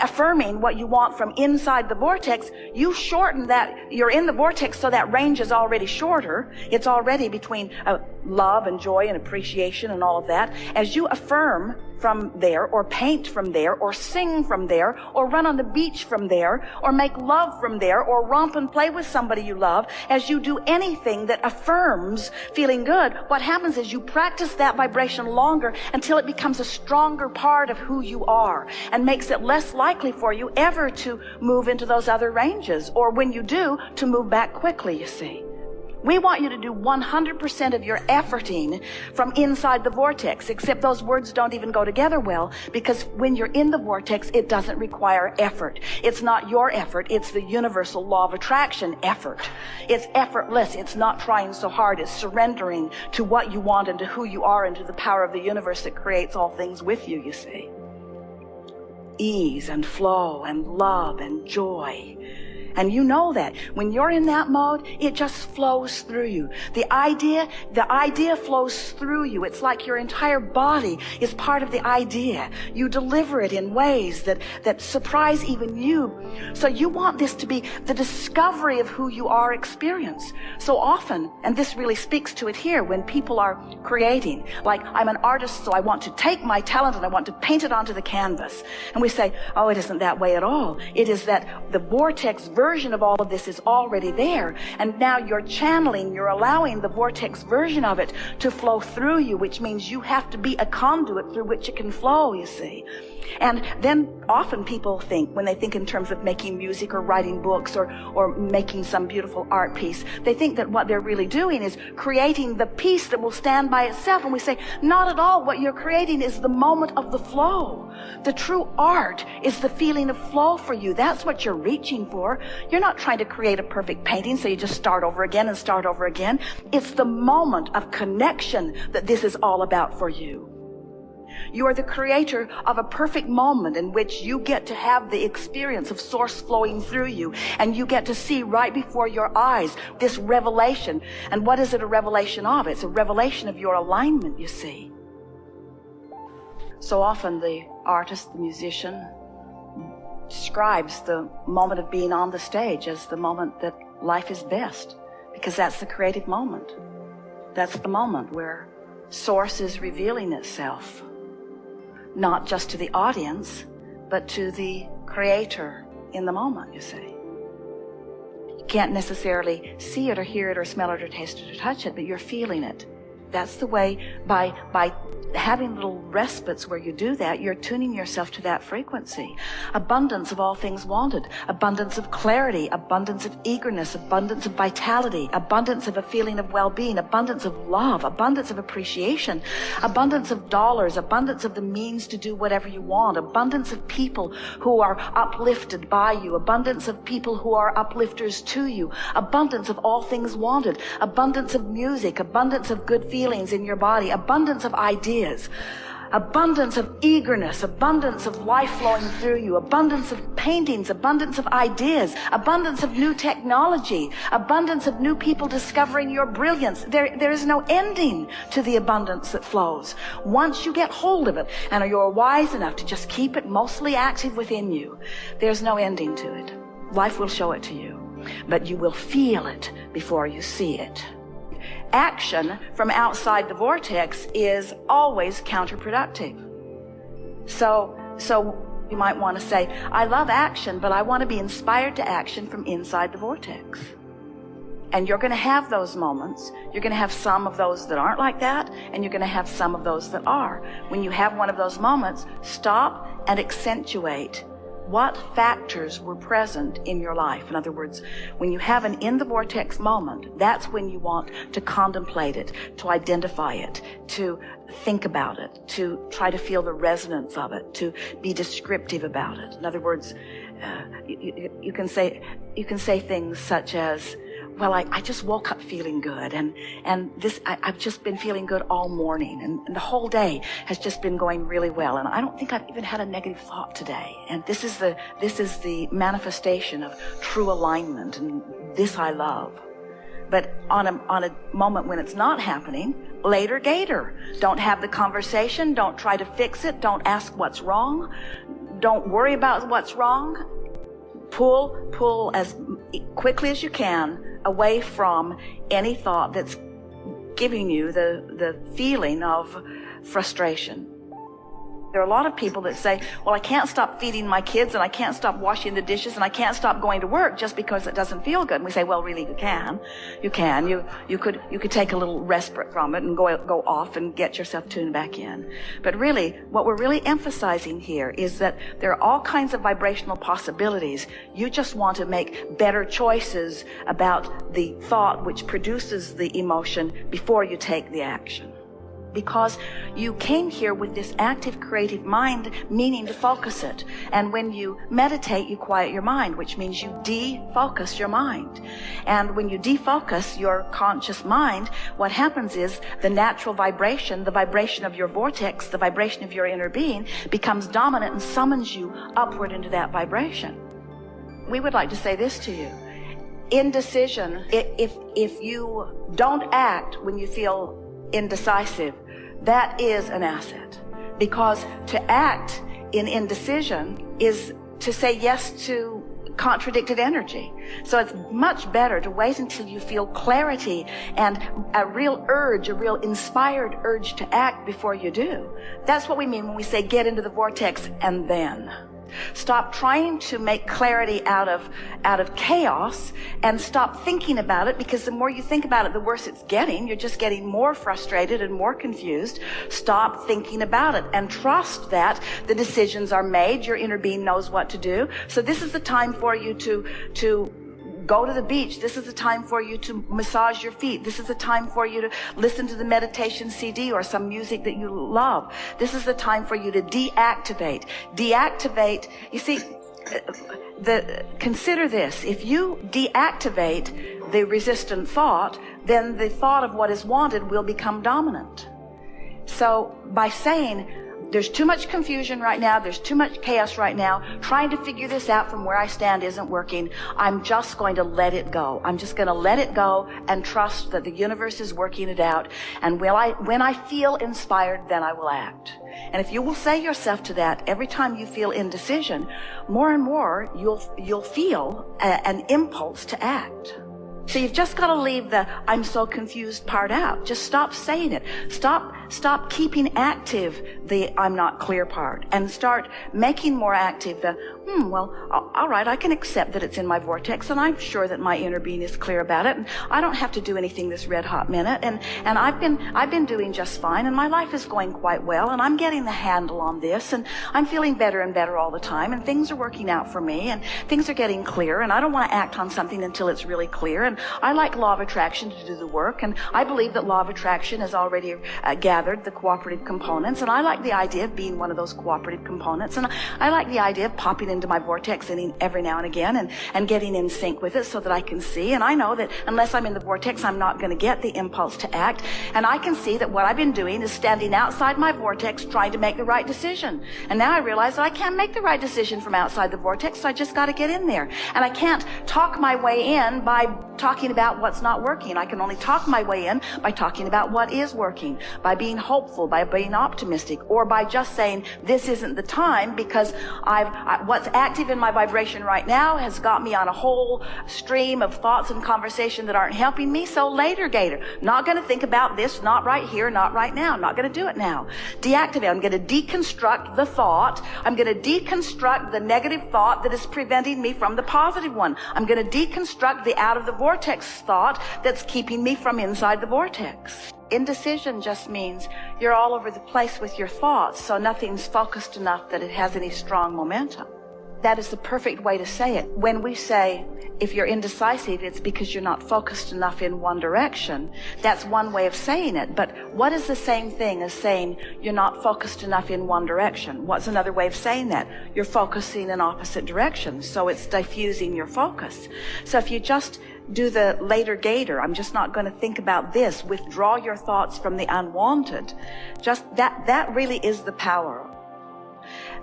affirming what you want from inside the vortex, you shorten that. You're in the vortex, so that range is already shorter. It's already between love and joy and appreciation and all of that. As you affirm from there, or paint from there, or sing from there, or run on the beach from there, or make love from there, or romp and play with somebody you love, as you do anything that affirms feeling good, what happens is you practice that vibration longer until it becomes a stronger part of who you are and makes it less likely for you ever to move into those other ranges, or when you do, to move back quickly, you see. We want you to do 100% of your efforting from inside the vortex, except those words don't even go together well, because when you're in the vortex, it doesn't require effort. It's not your effort. It's the universal law of attraction effort. It's effortless. It's not trying so hard. It's surrendering to what you want and to who you are and to the power of the universe that creates all things with you, you see. Ease and flow and love and joy. And you know that when you're in that mode, it just flows through you. The idea flows through you. It's like your entire body is part of the idea. You deliver it in ways that surprise even you. So you want this to be the discovery of who you are experience. So often, and this really speaks to it here, when people are creating, like, I'm an artist, so I want to take my talent and I want to paint it onto the canvas. And we say, oh, it isn't that way at all. It is that the vortex version of all of this is already there, and now you're channeling, you're allowing the vortex version of it to flow through you, which means you have to be a conduit through which it can flow, you see. And then often people think, when they think in terms of making music or writing books or making some beautiful art piece, they think that what they're really doing is creating the piece that will stand by itself. And we say, not at all. What you're creating is the moment of the flow. The true art is the feeling of flow for you. That's what you're reaching for. You're not trying to create a perfect painting so you just start over again and start over again. It's the moment of connection that this is all about for you. You are the creator of a perfect moment in which you get to have the experience of source flowing through you, and you get to see right before your eyes this revelation. And what is it a revelation of? It's a revelation of your alignment, you see. So often the artist, the musician, describes the moment of being on the stage as the moment that life is best, because that's the creative moment. That's the moment where source is revealing itself, not just to the audience, but to the creator in the moment, you see. You can't necessarily see it or hear it or smell it or taste it or touch it, but you're feeling it. That's the way, by having little respites where you do that, you're tuning yourself to that frequency. Abundance of all things wanted, abundance of clarity, abundance of eagerness, abundance of vitality, abundance of a feeling of well-being, abundance of love, abundance of appreciation, abundance of dollars, abundance of the means to do whatever you want, abundance of people who are uplifted by you, abundance of people who are uplifters to you, abundance of all things wanted, abundance of music, abundance of good feelings in your body, abundance of ideas, abundance of eagerness, abundance of life flowing through you, abundance of paintings, abundance of ideas, abundance of new technology, abundance of new people discovering your brilliance. There is no ending to the abundance that flows. Once you get hold of it and you're wise enough to just keep it mostly active within you, there's no ending to it. Life will show it to you, but you will feel it before you see it. Action from outside the vortex is always counterproductive. So you might want to say, I love action, but I want to be inspired to action from inside the vortex. And you're going to have those moments. You're going to have some of those that aren't like that, and you're going to have some of those that are. When you have one of those moments, stop and accentuate what factors were present in your life. In other words, when you have an in the vortex moment, that's when you want to contemplate it, to identify it, to think about it, to try to feel the resonance of it, to be descriptive about it. In other words, you can say things such as, well, I just woke up feeling good, and I've just been feeling good all morning, and the whole day has just been going really well, and I don't think I've even had a negative thought today. And this is the manifestation of true alignment, and this I love. But on a moment when it's not happening, later gator. Don't have the conversation. Don't try to fix it. Don't ask what's wrong. Don't worry about what's wrong. Pull as quickly as you can away from any thought that's giving you the feeling of frustration. There are a lot of people that say, well, I can't stop feeding my kids, and I can't stop washing the dishes, and I can't stop going to work just because it doesn't feel good. And we say, well, really, you can. You can. You could take a little respite from it and go off and get yourself tuned back in. But really, what we're really emphasizing here is that there are all kinds of vibrational possibilities. You just want to make better choices about the thought which produces the emotion before you take the action. Because you came here with this active creative mind, meaning to focus it. And when you meditate, you quiet your mind, which means you defocus your mind. And when you defocus your conscious mind, what happens is the natural vibration, the vibration of your vortex, the vibration of your inner being, becomes dominant and summons you upward into that vibration. We would like to say this to you. Indecision, if you don't act when you feel indecisive, that is an asset, because to act in indecision is to say yes to contradicted energy. So it's much better to wait until you feel clarity and a real urge, a real inspired urge to act before you do. That's what we mean when we say get into the vortex and then. Stop trying to make clarity out of chaos, and stop thinking about it, because the more you think about it, the worse it's getting. You're just getting more frustrated and more confused. Stop thinking about it and trust that the decisions are made. Your inner being knows what to do. So this is the time for you to go to the beach. This is the time for you to massage your feet. This is the time for you to listen to the meditation CD or some music that you love. This is the time for you to deactivate. Deactivate, you see, consider this. If you deactivate the resistant thought, then the thought of what is wanted will become dominant. So by saying, there's too much confusion right now, there's too much chaos right now, trying to figure this out from where I stand isn't working, I'm just going to let it go. I'm just going to let it go and trust that the universe is working it out. And when I feel inspired, then I will act. And if you will say yourself to that every time you feel indecision, more and more you'll feel an impulse to act. So you've just got to leave the I'm so confused part out. Just stop saying it. Stop keeping active the I'm not clear part, and start making more active the well, all right, I can accept that it's in my vortex, and I'm sure that my inner being is clear about it, and I don't have to do anything this red hot minute, and I've been doing just fine, and my life is going quite well, and I'm getting the handle on this, and I'm feeling better and better all the time, and things are working out for me, and things are getting clear, and I don't want to act on something until it's really clear, and I like law of attraction to do the work, and I believe that law of attraction has already gathered the cooperative components, and I like the idea of being one of those cooperative components, and I like the idea of popping into my vortex every now and again and getting in sync with it so that I can see. And I know that unless I'm in the vortex, I'm not going to get the impulse to act. And I can see that what I've been doing is standing outside my vortex trying to make the right decision. And now I realize that I can't make the right decision from outside the vortex, so I just got to get in there. And I can't talk my way in by talking about what's not working. I can only talk my way in by talking about what is working, by being hopeful, by being optimistic, or by just saying this isn't the time because what's active in my vibration right now has got me on a whole stream of thoughts and conversation that aren't helping me. So later, Gator, not going to think about this, not right here, not right now, not going to do it now. Deactivate. I'm going to deconstruct the thought. I'm going to deconstruct the negative thought that is preventing me from the positive one. I'm going to deconstruct the out of the vortex thought that's keeping me from inside the vortex. Indecision just means you're all over the place with your thoughts, so nothing's focused enough that it has any strong momentum. That is the perfect way to say it. When we say, if you're indecisive, it's because you're not focused enough in one direction. That's one way of saying it. But what is the same thing as saying you're not focused enough in one direction? What's another way of saying that? You're focusing in opposite directions. So it's diffusing your focus. So if you just do the later Gator, I'm just not going to think about this. Withdraw your thoughts from the unwanted. Just that really is the power.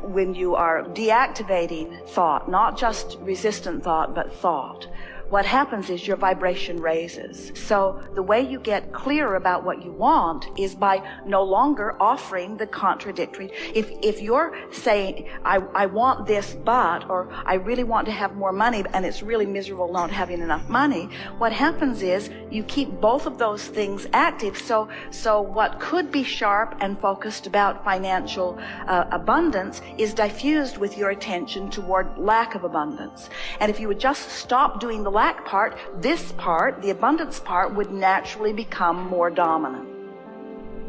When you are deactivating thought, not just resistant thought, but thought, what happens is your vibration raises. So the way you get clear about what you want is by no longer offering the contradictory. If you're saying, I want this but, or I really want to have more money and it's really miserable not having enough money, what happens is you keep both of those things active. So what could be sharp and focused about financial abundance is diffused with your attention toward lack of abundance. And if you would just stop doing the lack part, this part, the abundance part, would naturally become more dominant.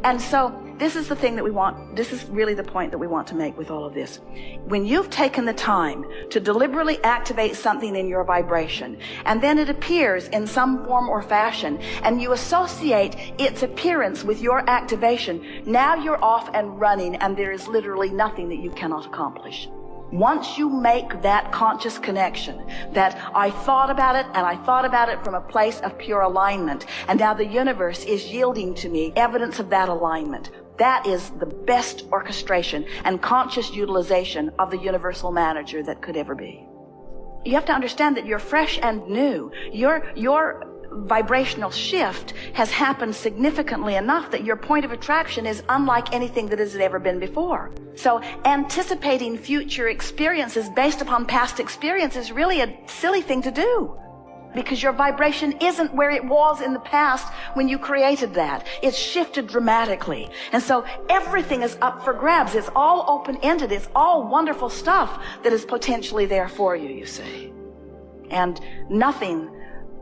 And so this is the thing that we want, this is really the point that we want to make with all of this. When you've taken the time to deliberately activate something in your vibration, and then it appears in some form or fashion, and you associate its appearance with your activation, now you're off and running, and there is literally nothing that you cannot accomplish. Once you make that conscious connection, that I thought about it and I thought about it from a place of pure alignment, and now the universe is yielding to me evidence of that alignment, that is the best orchestration and conscious utilization of the universal manager that could ever be. You have to understand that you're fresh and new. Your vibrational shift has happened significantly enough that your point of attraction is unlike anything that has ever been before. So anticipating future experiences based upon past experience is really a silly thing to do, because your vibration isn't where it was in the past when you created that. It's shifted dramatically. And so everything is up for grabs. It's all open-ended. It's all wonderful stuff that is potentially there for you, you see. And nothing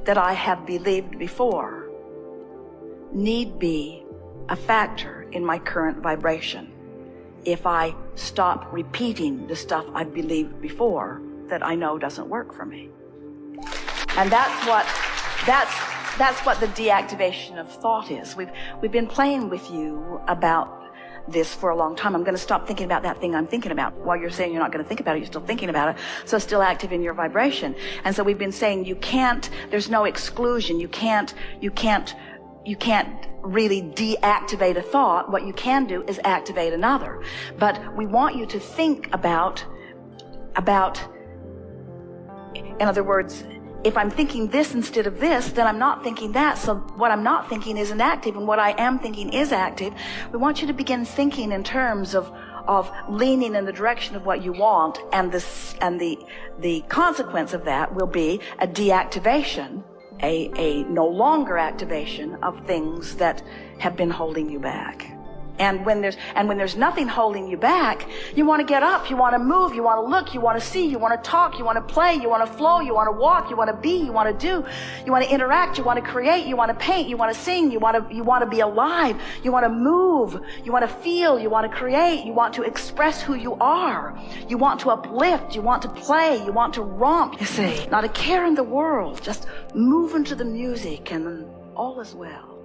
that I have believed before need be a factor in my current vibration if I stop repeating the stuff I believed before that I know doesn't work for me. And that's what the deactivation of thought is. We've been playing with you about this for a long time. I'm going to stop thinking about that thing I'm thinking about. While you're saying you're not going to think about it, you're still thinking about it. So it's still active in your vibration. And so we've been saying you can't, there's no exclusion. You can't really deactivate a thought. What you can do is activate another. But we want you to think about, in other words, if I'm thinking this instead of this, then I'm not thinking that. So what I'm not thinking isn't active, and what I am thinking is active. We want you to begin thinking in terms of leaning in the direction of what you want, and the consequence of that will be a deactivation, a no longer activation of things that have been holding you back. And when there's nothing holding you back, you want to get up, you want to move, you want to look, you want to see, you want to talk, you want to play, you want to flow, you want to walk, you want to be, you want to do, you want to interact, you want to create, you want to paint, you want to sing, you want to be alive, you want to move, you want to feel, you want to create, you want to express who you are, you want to uplift, you want to play, you want to romp, you see, not a care in the world, just move into the music and all is well.